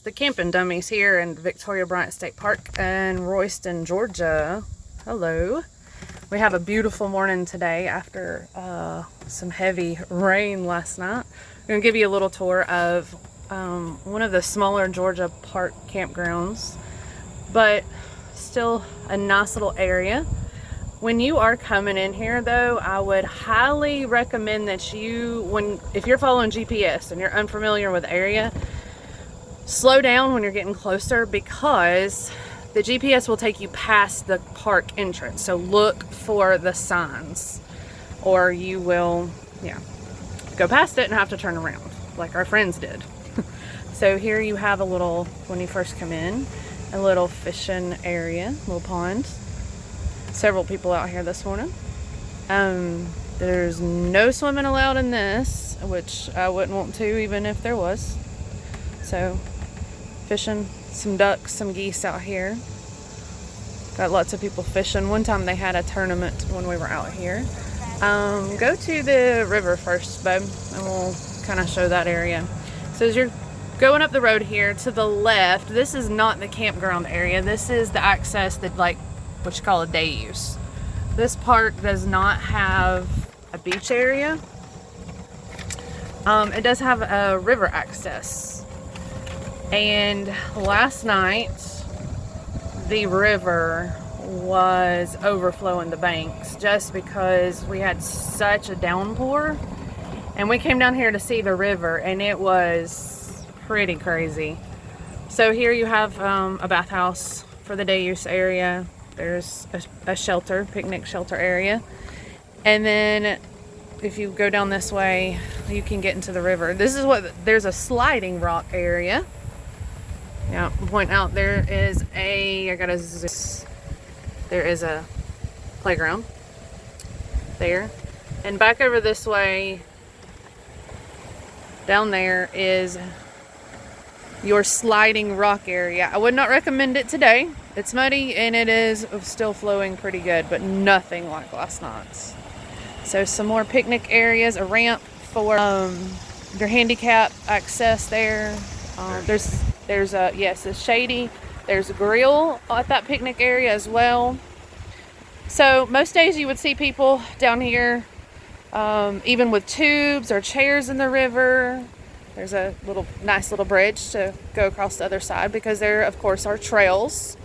the camping dummies here in Victoria Bryant State Park in Royston, Georgia. Hello. We have a beautiful morning today after some heavy rain last night. I'm going to give you a little tour of one of the smaller Georgia park campgrounds, but still a nice little area. When you are coming in here though, I would highly recommend that if you're following GPS and you're unfamiliar with the area, slow down when you're getting closer, because the GPS will take you past the park entrance. So look for the signs, or you will, go past it and have to turn around like our friends did. So here you have a little, when you first come in, a little fishing area, little pond. Several people out here this morning. There's no swimming allowed in this, which I wouldn't want to even if there was. So fishing, some ducks, some geese out here. Got lots of people fishing. One time they had a tournament when we were out here. Go to the river first, babe, and we'll kind of show that area. So as you're going up the road here to the left, this is not the campground area. This is the access that, like, what you call a day use. This park does not have a beach area. It does have a river access. And last night, the river was overflowing the banks just because we had such a downpour. And we came down here to see the river, and it was pretty crazy. So here you have a bathhouse for the day use area. There's a shelter, picnic shelter area. And then if you go down this way, you can get into the river. There's a sliding rock area. Yeah, point out there is a playground there. And back over this way, down there is your sliding rock area. I would not recommend it today. It's muddy and it is still flowing pretty good, but nothing like last night's. So some more picnic areas, a ramp for your handicap access there. It's shady. There's a grill at that picnic area as well. So most days you would see people down here, even with tubes or chairs in the river. There's a nice little bridge to go across the other side, because there, of course, are trails.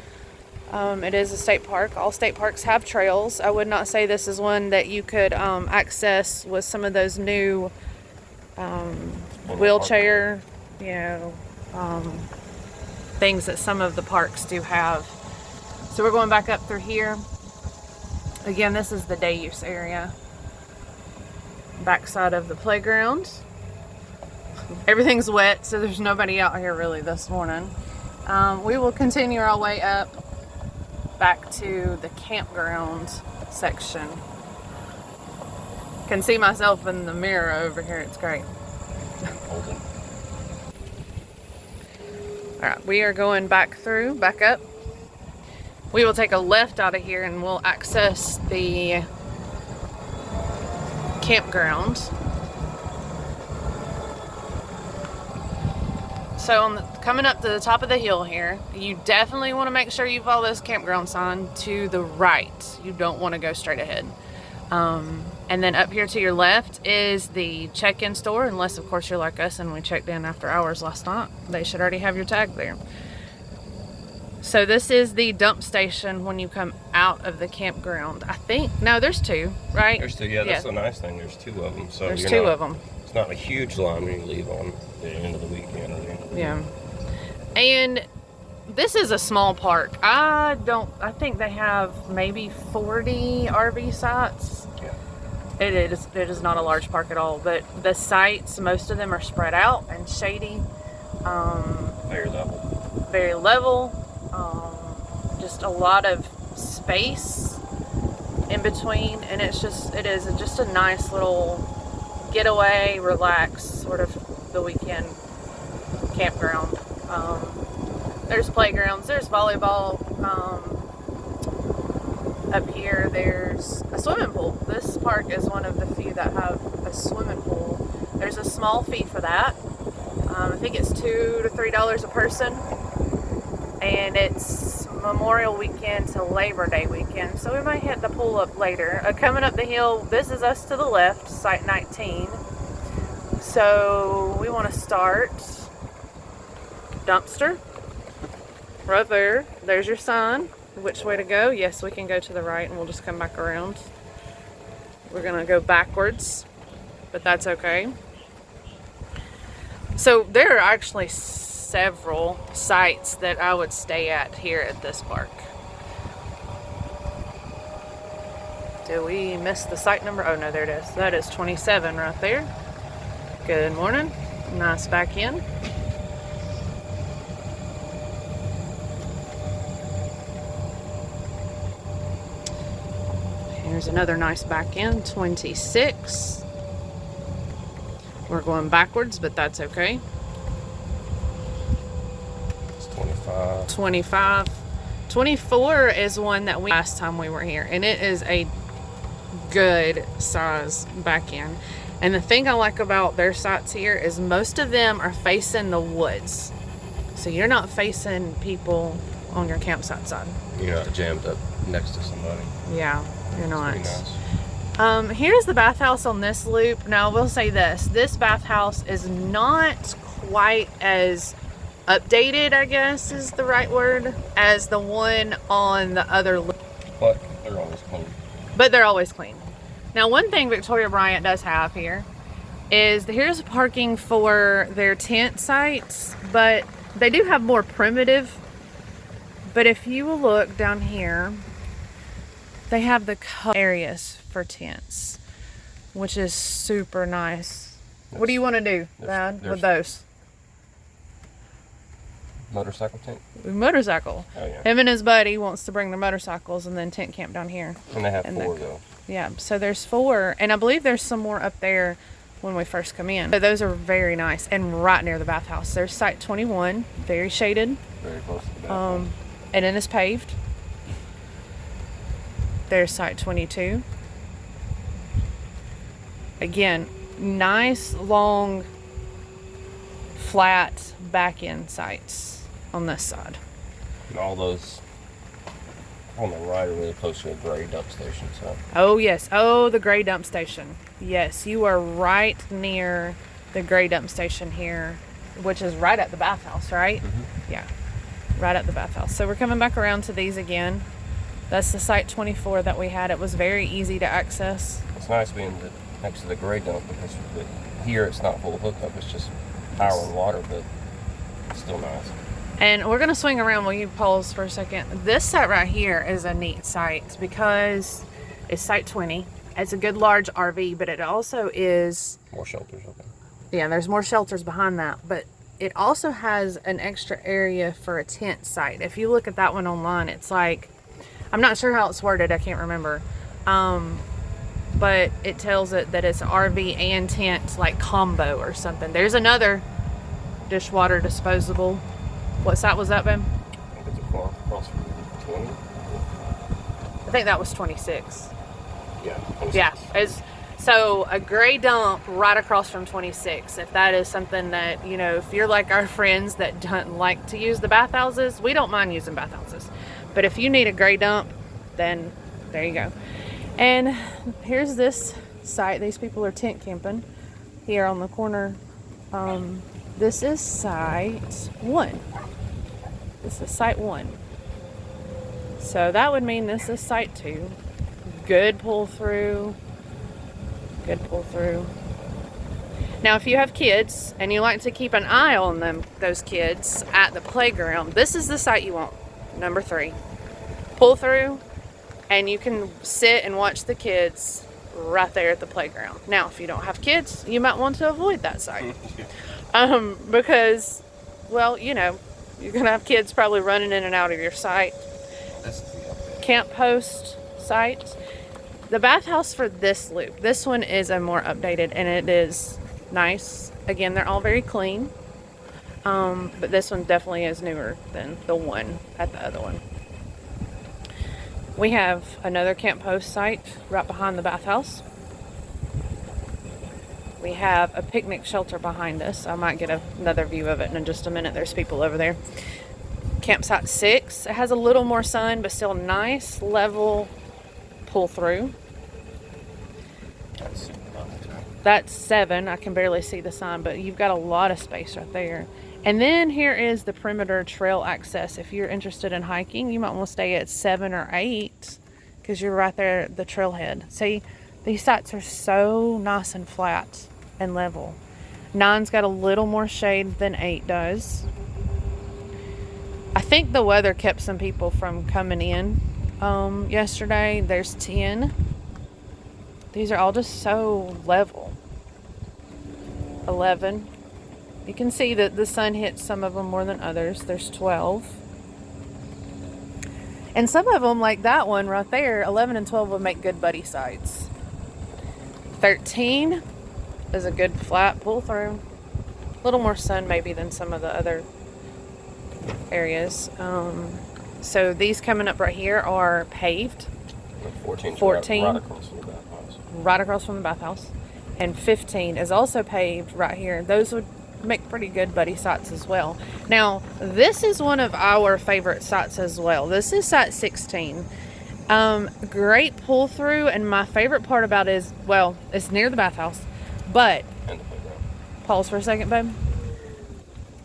It is a state park. All state parks have trails. I would not say this is one that you could access with some of those new wheelchair, things that some of the parks do have. So we're going back up through here. Again, this is the day use area. Backside of the playground. Everything's wet, so there's nobody out here really this morning. We will continue our way up back to the campground section. Can see myself in the mirror over here. It's great. Alright, we are going back up. We will take a left out of here and we'll access the campground. So coming up to the top of the hill here, you definitely want to make sure you follow this campground sign to the right. You don't want to go straight ahead. And then up here to your left is the check-in store, unless of course you're like us and we checked in after hours last night. They should already have your tag there. So this is the dump station when you come out of the campground. I think, no, there's two, right? There's two, that's the nice thing. There's two of them. So there's two of them. It's not a huge line when you leave on the end of the weekend or the end of the week. And this is a small park. I think they have maybe 40 RV sites. Yeah. It is not a large park at all, but the sites, most of them are spread out and shady. Very level. Just a lot of space in between, and it is just a nice little getaway, relax, sort of the weekend campground. There's playgrounds, there's volleyball. Up here there's a swimming pool. This park is one of the few that have a swimming pool. There's a small fee for that. I think it's $2 to $3 a person, and it's Memorial Weekend to Labor Day weekend, so we might hit the pool up later. Coming up the hill, this is us to the left, site 19. So we want to start dumpster right there. There's your sign. Which way to go? Yes, we can go to the right, and we'll just come back around. We're gonna go backwards, but that's okay. So there are actually several sites that I would stay at here at this park. Did we miss the site number? Oh no, there it is. That is 27 right there. Good morning. Nice back in. Here's another nice back in, 26. We're going backwards, but that's okay. It's 25. 25. 24 is one that we last time we were here, and it is a good size back in. And the thing I like about their sites here is most of them are facing the woods, so you're not facing people on your campsite side. You're not jammed up next to somebody. Yeah, you're not. Pretty nice. Here's the bathhouse on this loop. Now, I will say this bathhouse is not quite as updated, I guess is the right word, as the one on the other loop. But they're always clean. But they're always clean. Now, one thing Victoria Bryant does have here is here's parking for their tent sites, but they do have more primitive. But if you will look down here, they have the areas for tents, which is super nice. What do you want to do, Dad, with those? Motorcycle tent? Motorcycle. Oh, yeah. Him and his buddy wants to bring their motorcycles and then tent camp down here. And they have 4 though. Yeah, so there's 4, and I believe there's some more up there when we first come in. So those are very nice and right near the bathhouse. There's site 21, very shaded. Very close to the bathhouse. And then it's paved. There's site 22. Again, nice long flat back end sites on this side. And all those on the right are really close to a gray dump station. So. Oh yes, oh the gray dump station. Yes, you are right near the gray dump station here, which is right at the bathhouse, right? Mm-hmm. Yeah, right at the bathhouse. So we're coming back around to these again. That's the site 24 that we had. It was very easy to access. It's nice being next to the gray dump because here it's not full hookup. It's just power and water, but it's still nice. And we're going to swing around. Will you pause for a second? This site right here is a neat site because it's site 20. It's a good large RV, but it also is... More shelters, okay. Yeah, there's more shelters behind that, but it also has an extra area for a tent site. If you look at that one online, it's like... I'm not sure how it's worded. I can't remember. But it tells it that it's an RV and tent like combo or something. There's another dishwater disposable. What site was that, Ben? I think it's across from 20. I think that was 26. Yeah, 26. Yeah. So a gray dump right across from 26. If that is something that, you know, if you're like our friends that don't like to use the bathhouses, we don't mind using bathhouses. But if you need a gray dump, then there you go. And here's this site. These people are tent camping here on the corner. This is site 1. This is site 1. So that would mean this is site 2. Good pull through. Good pull through. Now, if you have kids and you like to keep an eye on those kids at the playground, this is the site you want. Number 3. Pull through, and you can sit and watch the kids right there at the playground. Now, if you don't have kids, you might want to avoid that site. Because, well, you know, you're going to have kids probably running in and out of your site. This is the Camp post site. The bathhouse for this loop, this one is a more updated, and it is nice. Again, they're all very clean. But this one definitely is newer than the one at the other one. We have another camp post site right behind the bathhouse. We have a picnic shelter behind us. I might get another view of it in just a minute. There's people over there. Campsite 6. It has a little more sun, but still nice, level pull through. That's 7. I can barely see the sign, but you've got a lot of space right there. And then here is the perimeter trail access. If you're interested in hiking, you might want to stay at 7 or 8 because you're right there at the trailhead. See, these sites are so nice and flat and level. 9's got a little more shade than 8 does. I think the weather kept some people from coming in yesterday. There's 10. These are all just so level. 11. You can see that the sun hits some of them more than others. There's 12. And some of them, like that one right there, 11 and 12 would make good buddy sites. 13 is a good flat pull through. A little more sun maybe than some of the other areas. So these coming up right here are paved. 14. Right across from the bathhouse. And 15 is also paved right here. Those would make pretty good buddy sites as well. Now, this is one of our favorite sites as well. This is site 16. Great pull through, and my favorite part about it is, well, it's near the bathhouse, but And the playground. pause for a second, babe.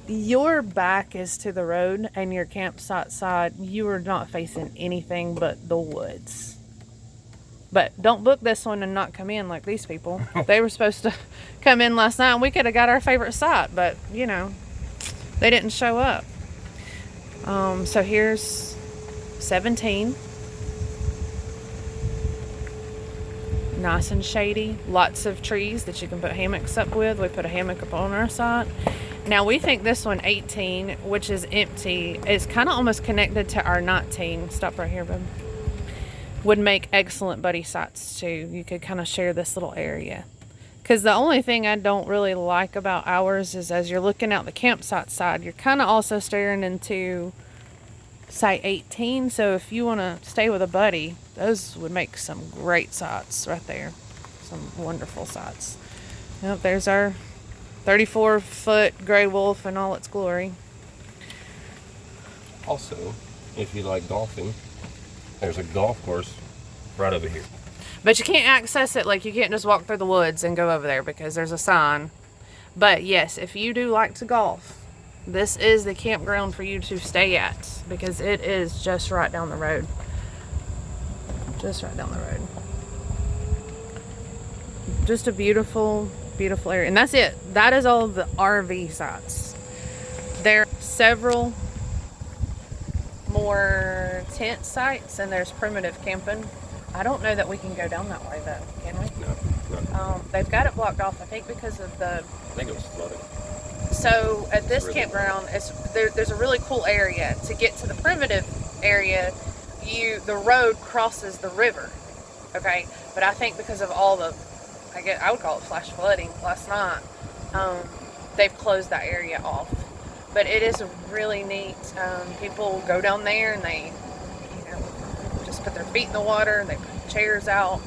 Your back is to the road, and your campsite side, you are not facing anything but the woods. But don't book this one and not come in like these people. They were supposed to come in last night and we could have got our favorite site, but you know, they didn't show up. So here's 17. Nice and shady. Lots of trees that you can put hammocks up with. We put a hammock up on our site. Now we think this one, 18, which is empty, is kind of almost connected to our 19. Stop right here, babe. Would make excellent buddy sites too. You could kind of share this little area. Because the only thing I don't really like about ours is as you're looking out the campsite side, you're kind of also staring into site 18. So if you want to stay with a buddy, those would make some great sites right there. Some wonderful sites. Yep, there's our 34-foot gray wolf in all its glory. Also, if you like golfing, there's a golf course right over here. But you can't access it, like you can't just walk through the woods and go over there because there's a sign. But yes, if you do like to golf, this is the campground for you to stay at because it is just right down the road. Just right down the road. Just a beautiful, beautiful area. And that's it. That is all of the RV sites. There are several more tent sites and there's primitive camping. I don't know that we can go down that way though, can we? No. They've got it blocked off, I think, because of the... I think it was flooding. So at this campground, there's a really cool area. To get to the primitive area, the road crosses the river, okay? But I think because of all the, I would call it flash flooding last night, they've closed that area off. But it is really neat. People go down there and they, just put their feet in the water. They put chairs out.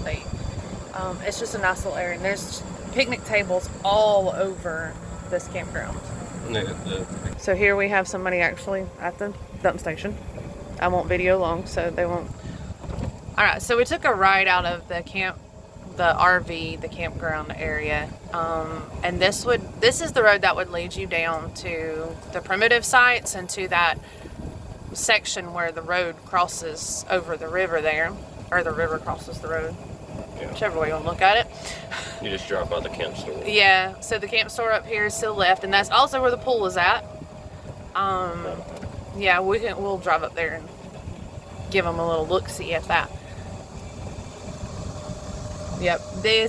It's just a nice little area. And there's picnic tables all over this campground. So here we have somebody actually at the dump station. I won't video long, so they won't. All right, so we took a ride out of the RV, the campground area, and this is the road that would lead you down to the primitive sites and to that section where the road crosses over the river there, or the river crosses the road, whichever way you want to look at it. You just drive by the camp store. Yeah, so the camp store up here is to the left, and that's also where the pool is at. Yeah, we'll drive up there and give them a little look-see at that. Yep, they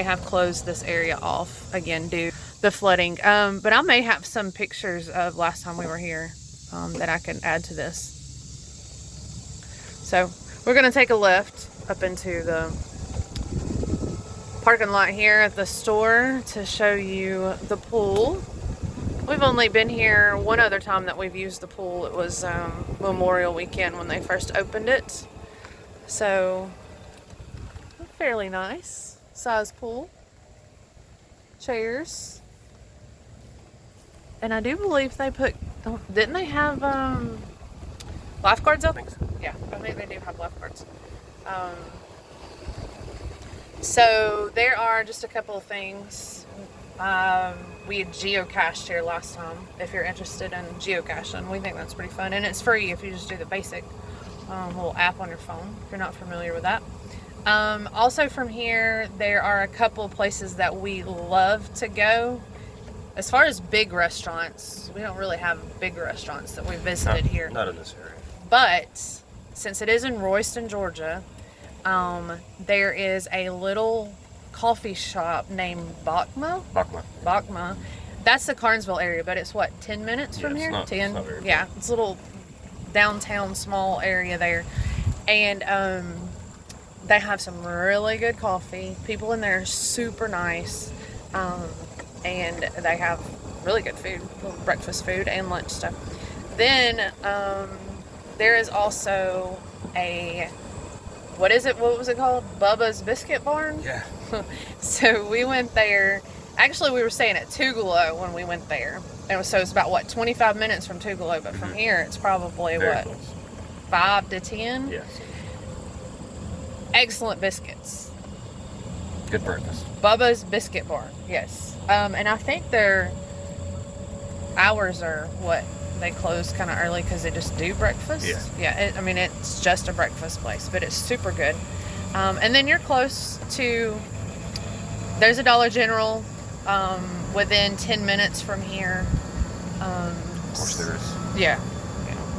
have closed this area off again due to the flooding. But I may have some pictures of last time we were here that I can add to this. So we're going to take a left up into the parking lot here at the store to show you the pool. We've only been here one other time that we've used the pool. It was Memorial Weekend when they first opened it. So fairly nice size pool. chairs. And I do believe they put, didn't they have lifeguards out? I think so. Yeah, I think they do have lifeguards. So there are just a couple of things. We had geocached here last time. If you're interested in geocaching, we think that's pretty fun. And it's free if you just do the basic little app on your phone, if you're not familiar with that. Also from here, there are a couple of places that we love to go. As far as big restaurants, we don't really have big restaurants that we visited here. Not in this area. But since it is in Royston, Georgia, there is a little coffee shop named Bachma. That's the Carnesville area, but it's what, 10 minutes from here? Not, 10? It's not very yeah, it's a little downtown small area there. And they have some really good coffee. People in there are super nice. And they have really good food, breakfast food and lunch stuff. Then there is also what was it called? Bubba's Biscuit Barn? Yeah. So we went there. Actually, we were staying at Tugelo when we went there. So it's about, 25 minutes from Tugelo, but from here it's probably, Very close. 5 to 10? Yes. Excellent biscuits. Good breakfast. Bubba's Biscuit Barn, yes. And I think their hours are they close kind of early because they just do breakfast. Yeah. Yeah. It's just a breakfast place, but it's super good. And then you're close to. There's a Dollar General within 10 minutes from here. Of course there is. Yeah.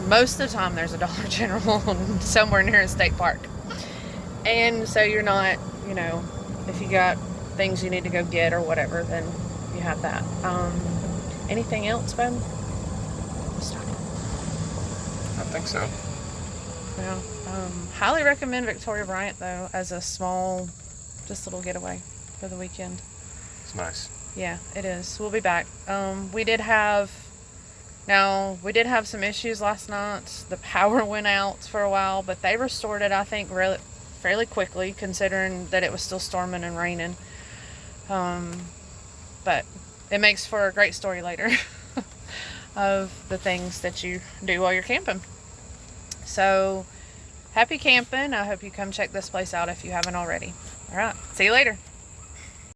Most of the time there's a Dollar General somewhere near a state park, and so you're not, if you got things you need to go get or whatever, then you have that. Anything else, Ben? I think so. Yeah. Highly recommend Victoria Bryant though as a small, just little getaway for the weekend. It's nice. Yeah, it is. We'll be back. We did have some issues last night. The power went out for a while, but they restored it, I think, fairly quickly, considering that it was still storming and raining. But it makes for a great story later of the things that you do while you're camping. So, happy camping. I hope you come check this place out if you haven't already. All right. See you later.